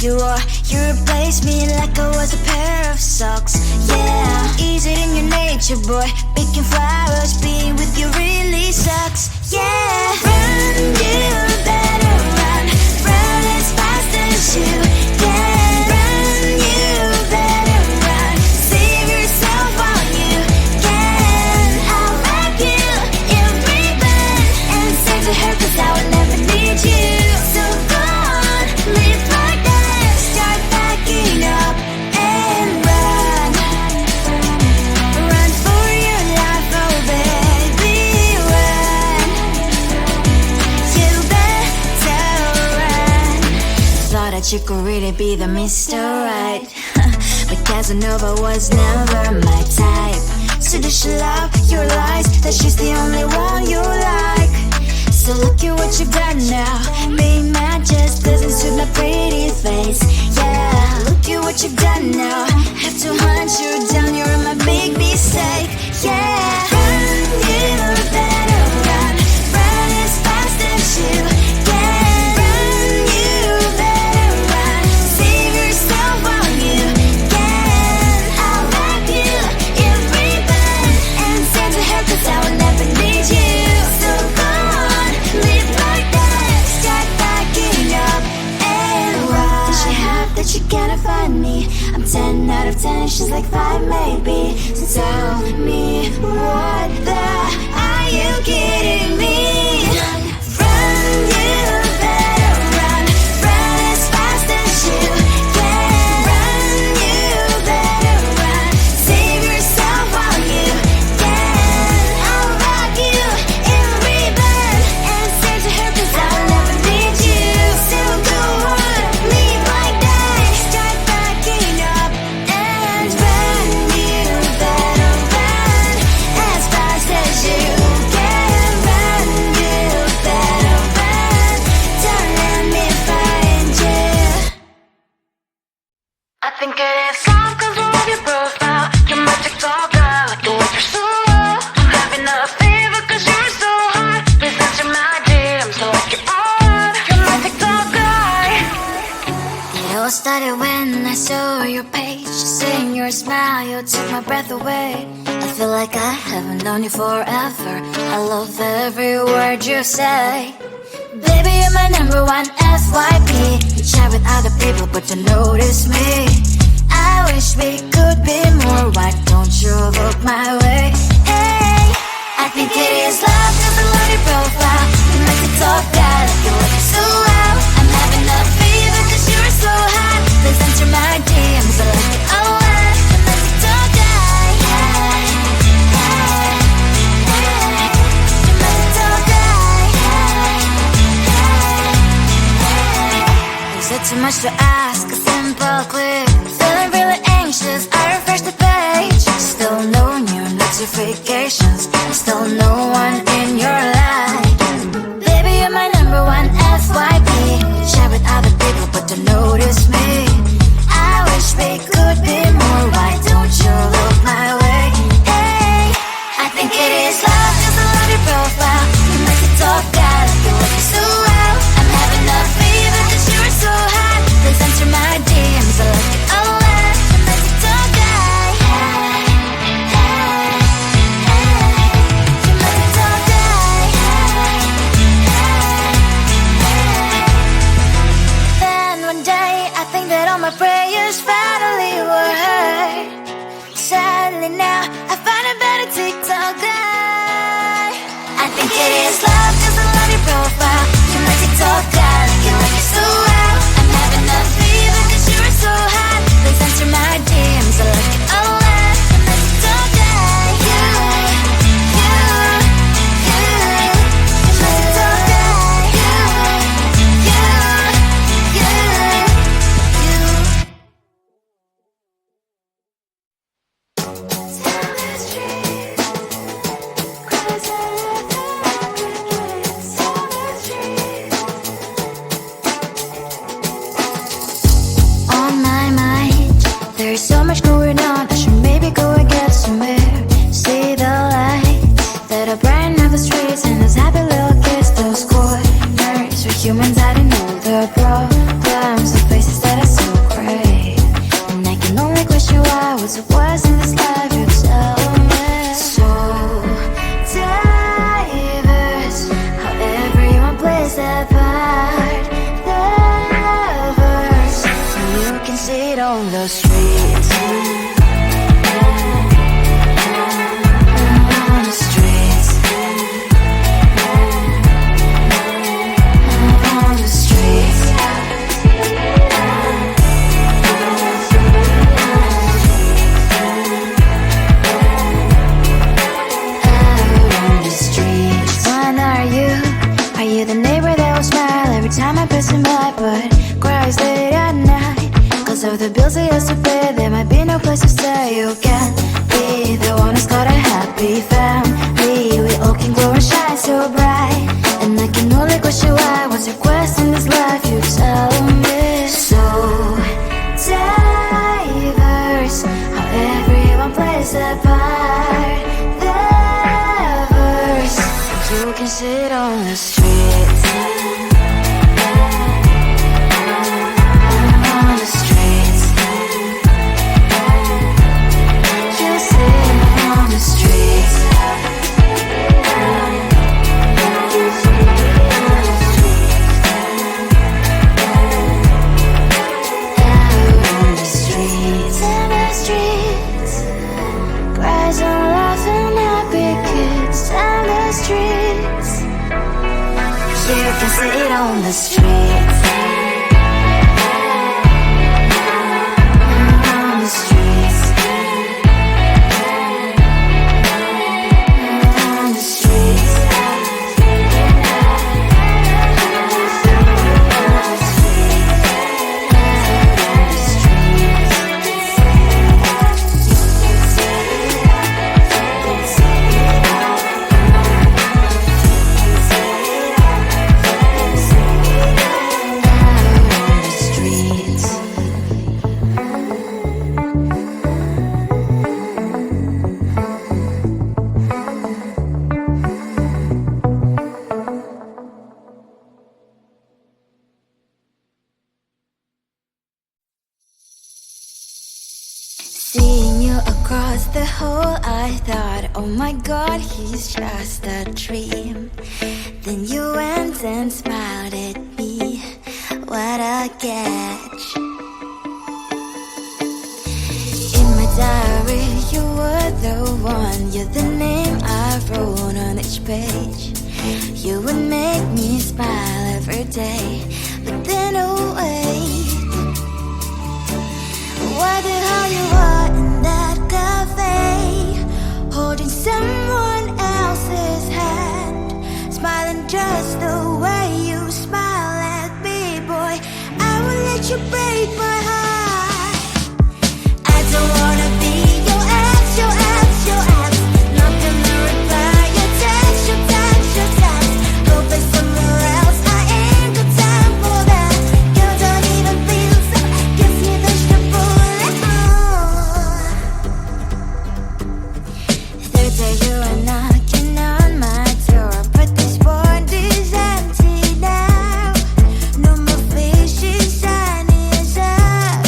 you are. You replaced me like I was a pair of socks. Yeah, is it in your nature, boy? Picking flowers, being with you really sucks. Yeah, run, you better run. Run as fast as you can. Run, you better run. Save yourself while you can. I'll wrap you in ribbon and say to her, 'cause I will never need you. So go on, live like that. Start backing up and run. Run for your life, oh baby, run. You better run. Thought that you could really be the Mr. Right, but Casanova was never my type. So does she love your lies, that she's the only one you like? So look at what you've done now. Being mad just doesn't suit my pretty face. Yeah, look at what you've done now. Have to hunt you down, you're my big mistake. Yeah, run, you better run. Run as fast as you can. Run, you better run. Save yourself while you can. I'll wrap you in ribbon and send to her, 'cause I will never need you. So go on, live like that. Start backing up and run. Does she have that you cannot find me? I'm 10 out of 10, she's like 5 maybe. So tell me, what the are you kidding me? Run, you better run. Run as fast as you can. Run, you better run. Save yourself while you can. I'll wrap you in ribbon and say to her, 'cause I will never need you. So go on, live like that. Start backing up and run. You better run as fast as you can. Run, you better run. Don't let me find you. I think it is love 'cause I love your profile. You're my TikToker, like the way you're so low. I'm having a fever 'cause you're so hot. Please answer my DMs, so like you're on. You're my TikToker. It all started when I saw your page. Seeing your smile, you took my breath away. I feel like I haven't known you forever. I love every word you say. Baby, you're my number one FYP. You chat with other people, but you notice me. I wish we could be more. Why don't you look my way? Hey, I think it is love 'cause I love your profile. You make it talk that like you look so well. I'm having a fever 'cause you're so hot. Please answer my DMs, I like it a lot. You make it talk that. You make it talk that. Is it too much to ask? A simple click. Feeling really anxious, I refresh the page. Still no new notifications. Still no one in your life. Baby, you're my number one FYP. Share with other people, but don't notice me. I wish we could be more. Why don't you look my way? Hey, I think it is love 'cause I love your profile. You make it talk that like you look so well. I'm having a fever 'cause you're so hot. Please answer my DMs, I like it a lot. You make it talk that. You make it talk that. Then one day I think that all my prayers finally were heard. Sadly now I find a better TikTok guy. I think it is love 'cause I love your profile. You make it talk that like you like it so well. I'm having a fever 'cause you're so hot. Please answer my DMs, I like it a lot. You make it talk that. You make it talk that. On my mind, there's so much going on. I should maybe go and get some air. See the light that are brighten up the streets, and those happy little kids, those corners where humans, I didn't know the problems, the faces that I see. it on the streets. On the streets. On the streets. On the streets. When are you the neighbor that will smile every time I pass him by, but cries late at night? Cause of the bills he has to pay, there might be no place to stay. You can be the one who's got a happy family. We all can glow and shine so bright, and I can only question why. What's your quest in this life? You tell me. So diverse, how everyone plays their part. The verse, you can sit on the streets. On the streets. You sit on the streets. On the streets. On the streets. Cries and laughing, happy kids. On the streets. You can sit on the streets. On the streets. On the streets. Seeing you across the hall, I thought, oh my god, he's just a dream. Then you went and smiled at me. What a catch. In my diary, you were the one. You're the name I wrote on each page. You would make me smile every day. But then, oh wait, what the hell you are in that cafe, holding someone else's hand, smiling just the way you smile at me, boy. I will let you break my heart. I don't wanna be your ex, your ex, your ex. Not gonna reply your text, your text, your text. Go play somewhere else, I ain't got time for that. You don't even feel so, gives me vegetable. Third day you are knocking on my door, but this board is empty now. No more fishes, shiny as up.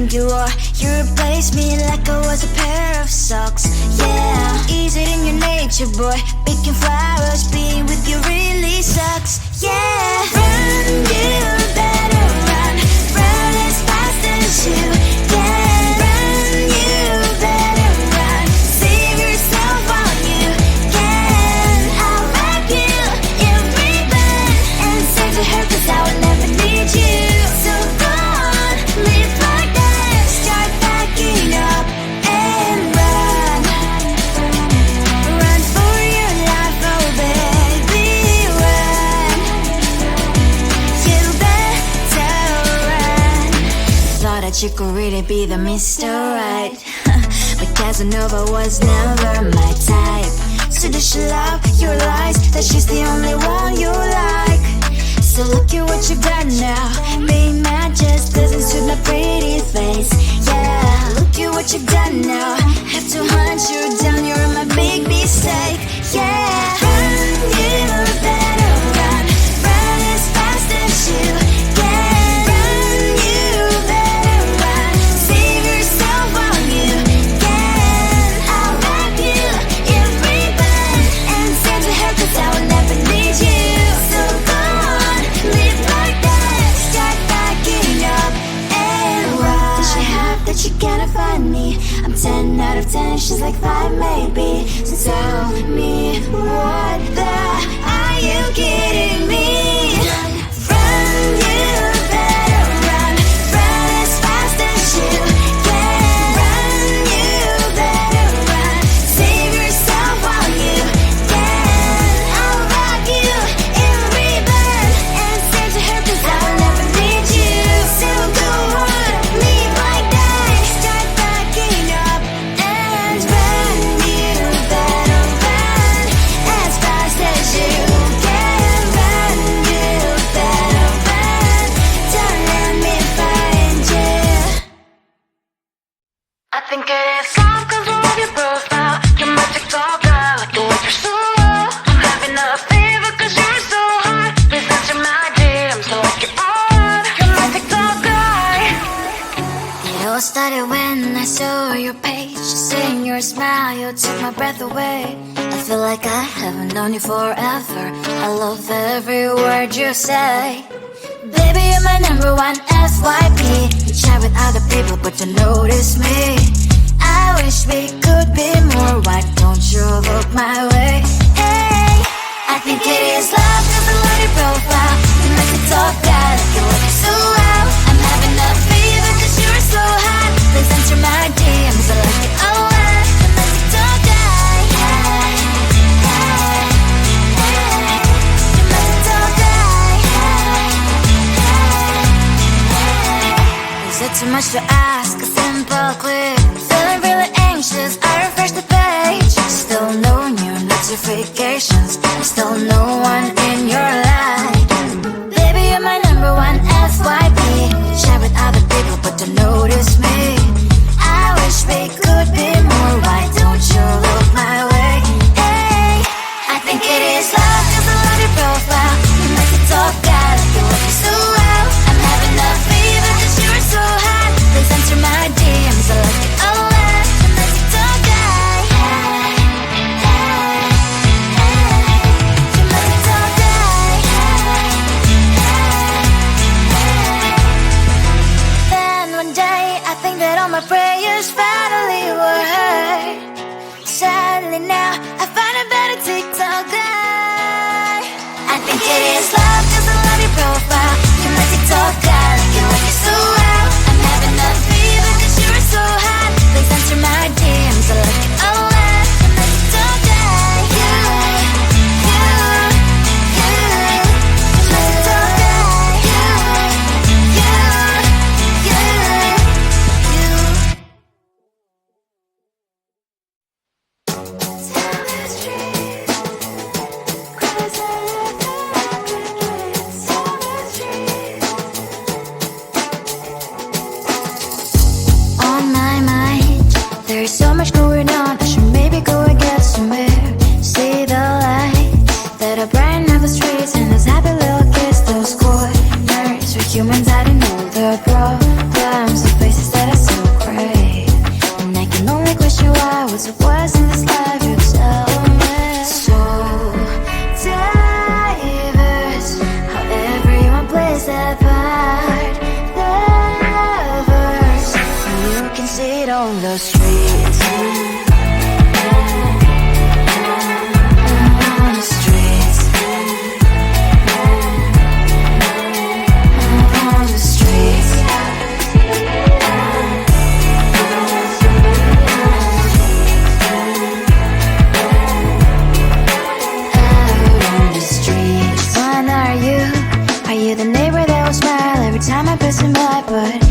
think you are. You replaced me like I was a pair of socks. Yeah, is it in your nature, boy? Picking flowers, being with you really sucks. Yeah, run, you better run. Run as fast as you can. Run, you better run. Save yourself while you can. I'll wrap you in ribbon and send to her, 'cause I will never need you. So go on, live like that. Start backing up and run. Run for your life, oh baby, run. You better run. Thought that you could really be the Mr. Right, but Casanova was never my type. So does she love your lies, that she's the only one you like? So look at what you've done now. Being mad just doesn't suit my pretty face. Yeah, look at what you've done now. Have to hunt you down, you're my big mistake. Yeah, run, you better run. Run as fast as you can. Run, you better run. Save yourself while you can. I'll wrap you in ribbon and send to her, 'cause I will never need you. So go on, live like that. Start backing up and run. Does she have that she cannot find me? I'm 10 out of 10, she's like 5 maybe. So tell me, what the, are you kidding me? Run, you better run. Run as fast as you can. Run, you better run. Save yourself while you can. I'll wrap you in ribbon and send to her, 'cause I will never need you. So go on, live like that. Start backing up and run. You better run as fast as you can. Run, you better run. Don't let me find you. I think it is love 'cause I love your profile. You're my TikTok guy, like the way you're so low. I'm having a fever 'cause you're so hot. Please answer my DMs, so like you're on. You're my TikTok guy. It all started when I saw your page. Seeing your smile, you took my breath away. I feel like I haven't known you forever. I love every word you say. Baby, you're my number one FYP. You chat with other people, but you notice me. I wish we could be more. Why don't you look my way? Hey, I think it is love 'cause I love your profile. You make me talk that you look so well. I'm having a fever 'cause you're so hot. Please answer my DMs, I like it a lot. I'm a TikTok guy. Hey, hey, hey. You're my TikTok guy. Is it too much to ask? A simple clip. Feeling really anxious, I refresh the page. Still no new notifications. Still no one in your life. Baby, you're my number one FYP. Share with other people, but don't notice me. I wish we could be more. Why don't you look my way? Hey, I think it is love 'cause I love your profile. You make me talk that you look so well. I'm having a fever 'cause you're so hot. Please answer my DMs, I like it a lot. I'm a TikTok guy. Hey, hey, hey. You're my TikTok guy. Hey, hey, hey. Then one day I think that all my prayers finally were heard. Sadly now I find a better TikTok guy. I think it is love 'cause I love your profile. You're my TikTok guy, like you look so well. I'm having a fever 'cause you're so hot. Please answer my DMs, I like it a lot. I'm a TikTok guy. You, you, you. You're my TikTok guy. You, you, you, you. Tell the truth, 'cause I love you. Tell the truth. On my mind, there's so much going on. I should maybe go and get some air. See the light that are brighten up the streets, and those happy little kids, those corners. We're humans, I don't know the problems, the faces that I see. what's the worst in this life? You tell me. So diverse, how everyone plays their part. Lovers, you can see it on the streets. On the streets. On the streets. Are you the neighbor that will smile every time I pass him by? But